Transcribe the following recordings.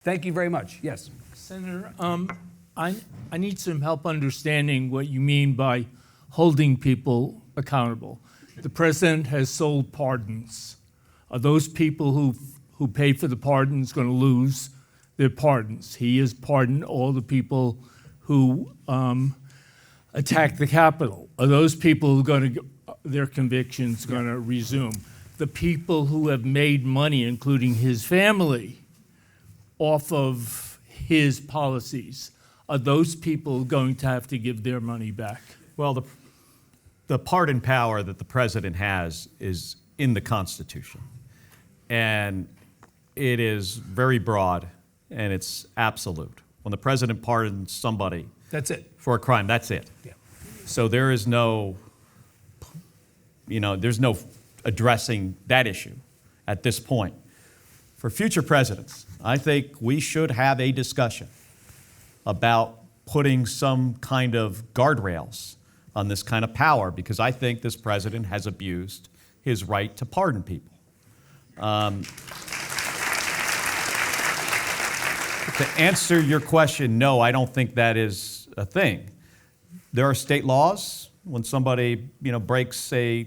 Thank you very much. Yes. Senator, I need some help understanding what you mean by holding people accountable. The president has sold pardons. Are those people who paid for the pardons going to lose their pardons? He has pardoned all the people who attacked the Capitol. Are those people going to their convictions going to resume? The people who have made money, including his family, off of his policies, are those people going to have to give their money back? Well, the pardon power that the president has is in the Constitution. And it is very broad and it's absolute. When the president pardons somebody That's it. for a crime, that's it. Yeah. So there is no, there's no addressing that issue at this point. For future presidents, I think we should have a discussion about putting some kind of guardrails on this kind of power, because I think this president has abused his right to pardon people. To answer your question, no, I don't think that is a thing. There are state laws. When somebody breaks a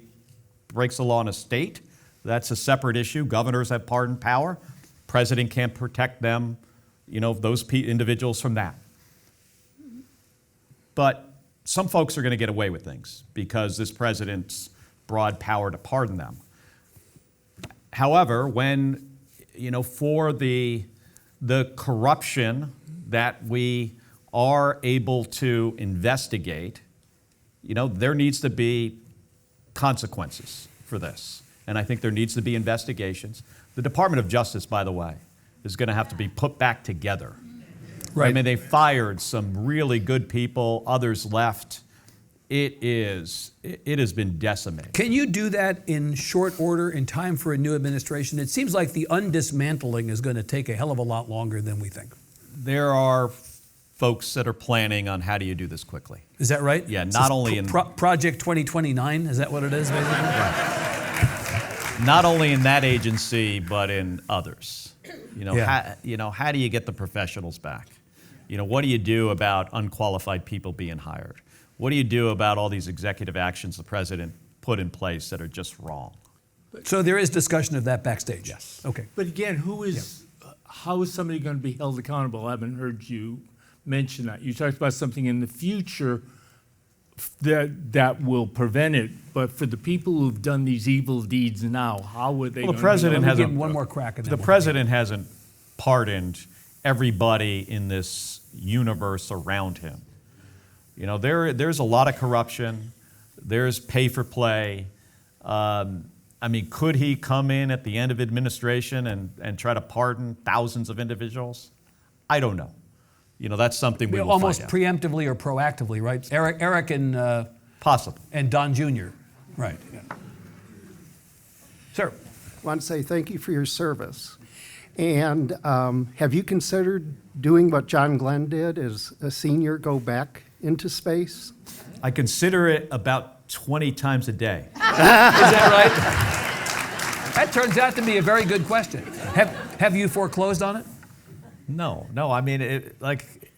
law in a state, that's a separate issue. Governors have pardon power. President can't protect them, those individuals from that. But some folks are going to get away with things because this president's broad power to pardon them. However, when, for the corruption that we are able to investigate, there needs to be consequences for this. And I think there needs to be investigations. The Department of Justice, by the way, is going to have to be put back together. Right. I mean, they fired some really good people, others left. It has been decimated. Can you do that in short order, in time for a new administration? It seems like the undismantling is going to take a hell of a lot longer than we think. There are folks that are planning on how do you do this quickly. Is that right? Yeah, not only in Project 2029, is that what it is, basically? Right. Not only in that agency, but in others. Yeah. How do you get the professionals back? What do you do about unqualified people being hired? What do you do about all these executive actions the president put in place that are just wrong? So there is discussion of that backstage? Yes. Okay. But again, how is somebody going to be held accountable? I haven't heard you mention that. You talked about something in the future that will prevent it, but for the people who've done these evil deeds now, how are they going to Give him one more crack. And then the president hasn't pardoned everybody in this universe around him. There's a lot of corruption. There's pay for play. Could he come in at the end of administration and try to pardon thousands of individuals? I don't know. That's something we will almost find out. preemptively or proactively, right? Eric and Possible. and Don Jr. Right. Yeah. Sir. I want to say thank you for your service. And have you considered doing what John Glenn did as a senior, go back into space? I consider it about 20 times a day. Is that right? That turns out to be a very good question. Have you foreclosed on it? No.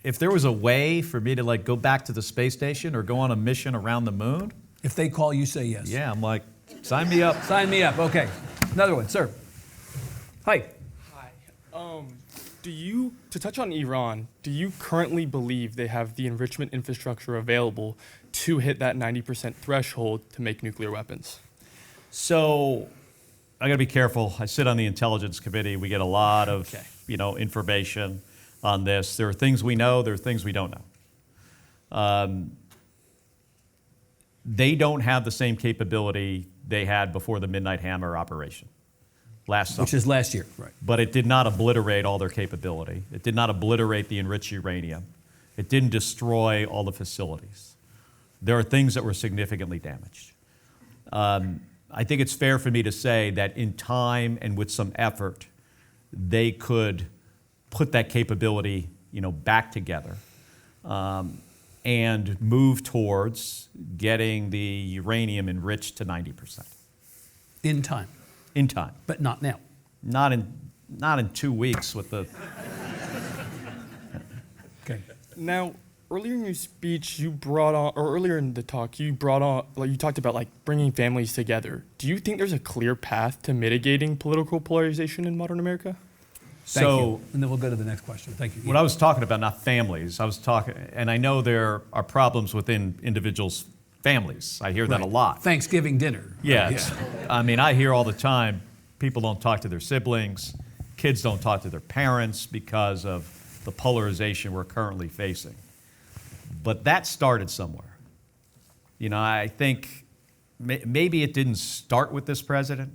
If there was a way for me to go back to the space station or go on a mission around the moon. If they call, you say yes. Yeah, I'm like, sign me up. Sign me up. Okay. Another one, sir. Hi. Hi. To touch on Iran, do you currently believe they have the enrichment infrastructure available to hit that 90% threshold to make nuclear weapons? So I got to be careful. I sit on the Intelligence Committee. We get a lot of information on this. There are things we know. There are things we don't know. They don't have the same capability they had before the Midnight Hammer operation last summer. Which is last year, right. But it did not obliterate all their capability. It did not obliterate the enriched uranium. It didn't destroy all the facilities. There are things that were significantly damaged. I think it's fair for me to say that in time and with some effort, they could put that capability, back together and move towards getting the uranium enriched to 90%. In time. In time. But not now. Not in 2 weeks with the Okay. Now, earlier in your speech, you brought on, or earlier in the talk, you brought on, like you talked about like bringing families together. Do you think there's a clear path to mitigating political polarization in modern America? Thank So you. And then we'll go to the next question. Thank you. what I was talking about, not families, I was talking, and I know there are problems within individuals' families. I hear that a Right. lot. Thanksgiving dinner. Yeah, I mean, I hear all the time, people don't talk to their siblings, kids don't talk to their parents because of the polarization we're currently facing. But that started somewhere. You know, I think maybe it didn't start with this president.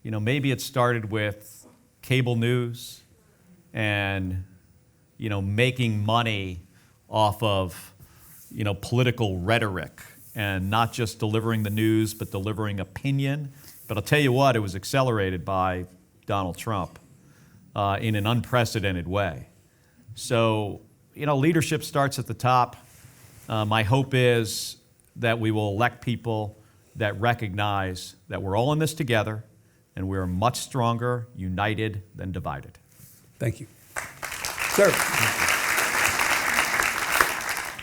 You know, maybe it started with cable news and, you know, making money off of, you know, political rhetoric and not just delivering the news, but delivering opinion. But I'll tell you what, it was accelerated by Donald Trump in an unprecedented way. So, you know, leadership starts at the top. My hope is that we will elect people that recognize that we're all in this together and we're much stronger united than divided. Thank you. Sir.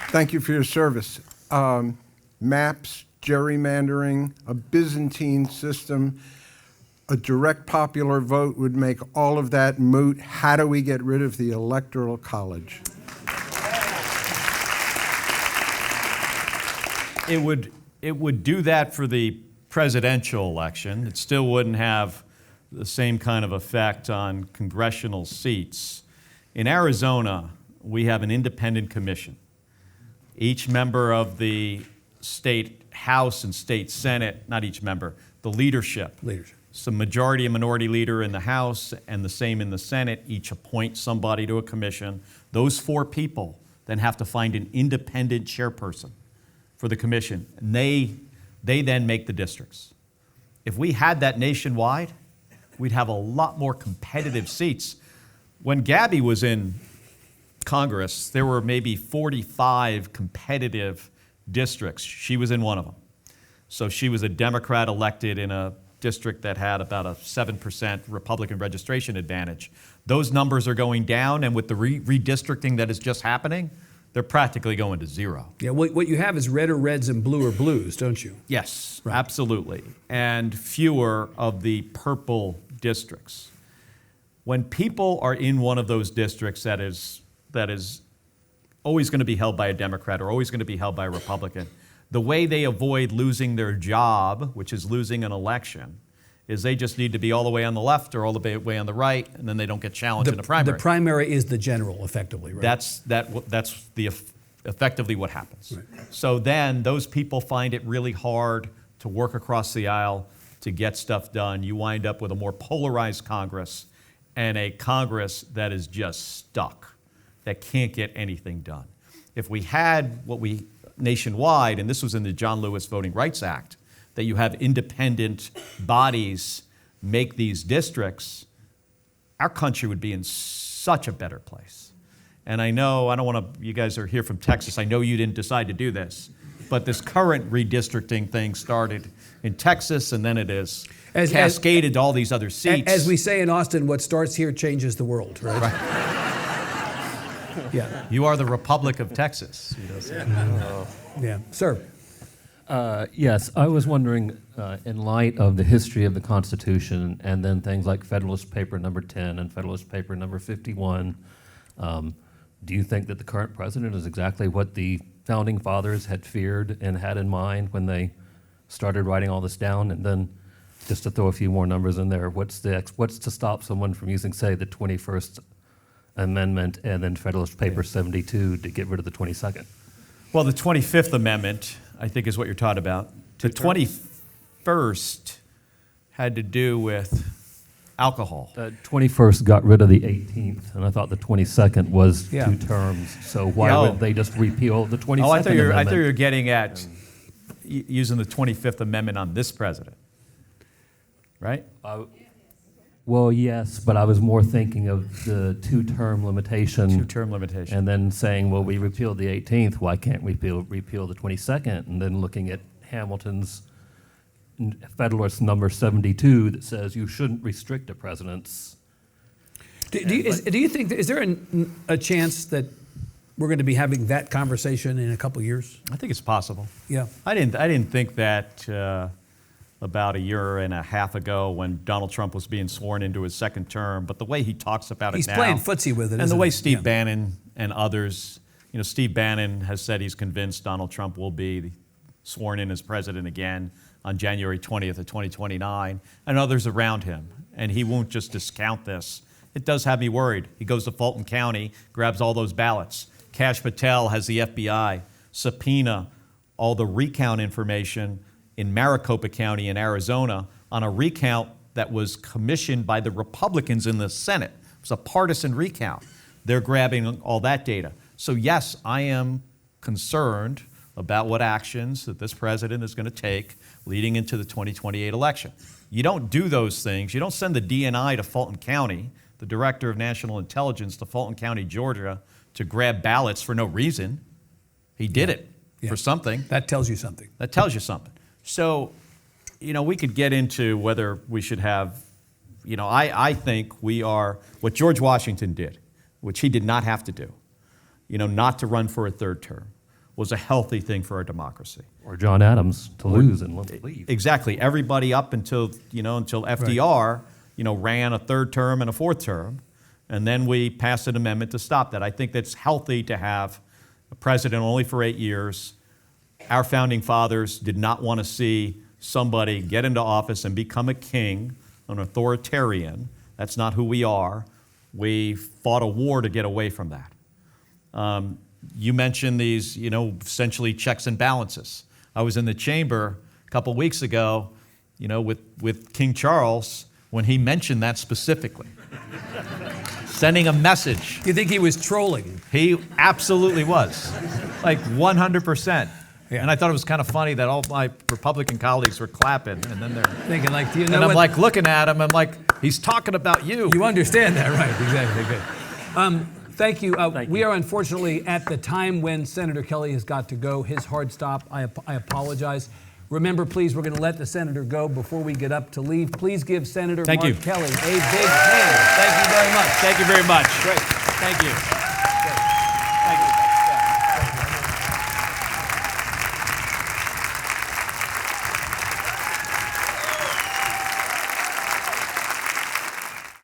Thank you for your service. Maps, gerrymandering, a Byzantine system, a direct popular vote would make all of that moot. How do we get rid of the Electoral College? It would do that for the presidential election. It still wouldn't have the same kind of effect on congressional seats. In Arizona, we have an independent commission. Each member of the state House and state Senate, not each member, the leadership. So majority and minority leader in the House and the same in the Senate, each appoint somebody to a commission. Those 4 people then have to find an independent chairperson for the commission. And they then make the districts. If we had that nationwide, we'd have a lot more competitive seats. When Gabby was in Congress, there were maybe 45 competitive districts. She was in one of them. So she was a Democrat elected in a district that had about a 7% Republican registration advantage. Those numbers are going down, and with the redistricting that is just happening, they're practically going to zero. Yeah, what you have is red or reds and blue or blues, don't you? Yes, Right. absolutely. And fewer of the purple districts. When people are in one of those districts that is always going to be held by a Democrat or always going to be held by a Republican, the way they avoid losing their job, which is losing an election, is they just need to be all the way on the left or all the way on the right, and then they don't get challenged in a primary. The primary is the general, effectively, right? That's effectively what happens. Right. So then those people find it really hard to work across the aisle to get stuff done. You wind up with a more polarized Congress and a Congress that is just stuck, that can't get anything done. If we had what we nationwide, and this was in the John Lewis Voting Rights Act, that you have independent bodies make these districts, our country would be in such a better place. And I know, I don't want to, you guys are here from Texas, I know you didn't decide to do this, but this current redistricting thing started in Texas, and then it is cascaded to all these other seats. As we say in Austin, what starts here changes the world, right? Yeah. You are the Republic of Texas. Yeah. Sir. Yes, I was wondering, in light of the history of the Constitution and then things like Federalist Paper number 10 and Federalist Paper number 51, do you think that the current president is exactly what the Founding Fathers had feared and had in mind when they started writing all this down? And then, just to throw a few more numbers in there, what's to stop someone from using, say, the 21st Amendment and then Federalist Paper 72 to get rid of the 22nd? Well, the 25th Amendment, I think, is what you're talking about. The 21st had to do with alcohol. The 21st got rid of the 18th, and I thought the 22nd was Yeah. 2 terms. So why Yeah. would they just repeal the 22nd Oh, I thought you Amendment? were getting at using the 25th Amendment on this president, right? Well, yes, but I was more thinking of the 2-term limitation. 2-term limitation. And then saying, well, we repealed the 18th, why can't we repeal the 22nd? And then looking at Hamilton's Federalist number 72 that says you shouldn't restrict a president's. Do you think, is there a chance that we're going to be having that conversation in a couple of years? I think it's possible. Yeah. I didn't think that about a year and a half ago when Donald Trump was being sworn into his second term, but the way he talks about He's it now. playing footsie with it, And the isn't way he? Steve Yeah. Bannon and others, Steve Bannon has said he's convinced Donald Trump will be sworn in as president again on January 20th of 2029, and others around him. And he won't just discount this. It does have me worried. He goes to Fulton County, grabs all those ballots. Kash Patel has the FBI subpoena all the recount information in Maricopa County in Arizona on a recount that was commissioned by the Republicans in the Senate. It was a partisan recount. They're grabbing all that data. So yes, I am concerned about what actions that this president is going to take leading into the 2028 election. You don't do those things. You don't send the DNI to Fulton County, the Director of National Intelligence to Fulton County, Georgia, to grab ballots for no reason. He did it for something. That tells you something. That tells you something. So, we could get into whether we should have, I think we are, what George Washington did, which he did not have to do, not to run for a third term, was a healthy thing for our democracy. Or John Adams to lose and leave. Exactly. Everybody up until FDR, ran a third term and a fourth term, and then we passed an amendment to stop that. I think that's healthy to have a president only for 8 years. Our founding fathers did not want to see somebody get into office and become a king, an authoritarian. That's not who we are. We fought a war to get away from that. You mentioned these, essentially checks and balances. I was in the chamber a couple weeks ago, with King Charles when he mentioned that specifically. Sending a message. Do you think he was trolling? He absolutely was, like 100%. Yeah. And I thought it was kind of funny that all my Republican colleagues were clapping, and then they're Thinking like, do you know and I'm what? like looking at him. I'm like, he's talking about you. You understand that, right? Exactly. Good. Thank you. We are unfortunately at the time when Senator Kelly has got to go. His hard stop. I apologize. Remember, please, we're going to let the senator go before we get up to leave. Please give Senator Mark Kelly a big hand. Thank you very much. Thank you very much. Great. Thank you.